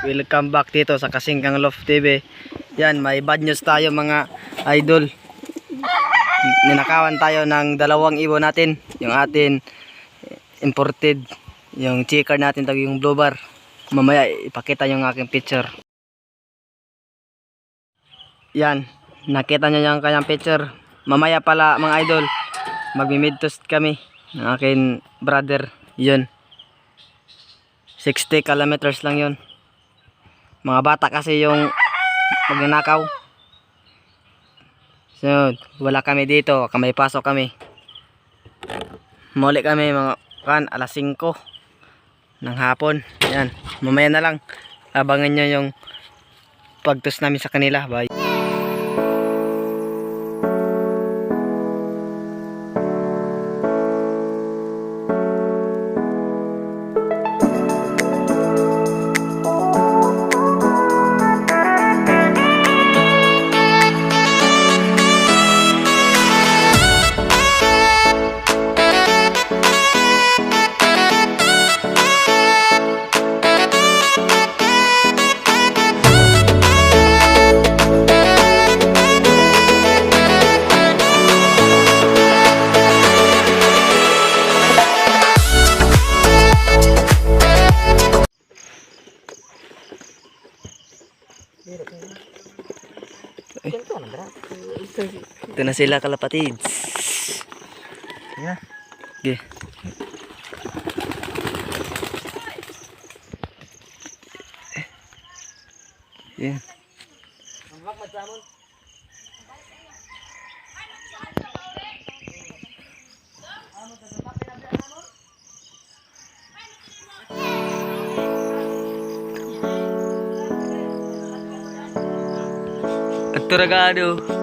welcome back dito sa Kasingkang Love TV. Yan, may bad news tayo mga idol. Ninakawan tayo ng 2 ibon natin. Yung atin imported, yung checker natin, yung blue bar. Mamaya ipakita yung aking picture. Yan, nakita nyo yung kanyang picture. Mamaya pala mga idol, magmi-mid toast kami ng aking brother. Yun, 60 kilometers lang yun. Mga bata kasi yung magnanakaw. So wala kami dito, may pasok kami. Muli kami mga alas 5 ng hapon. Yan, mamaya na lang abangan nyo yung pagtos namin sa kanila. Bye. Ito na sila kalapatids. Yeah. Okay. Yeah. At turagado.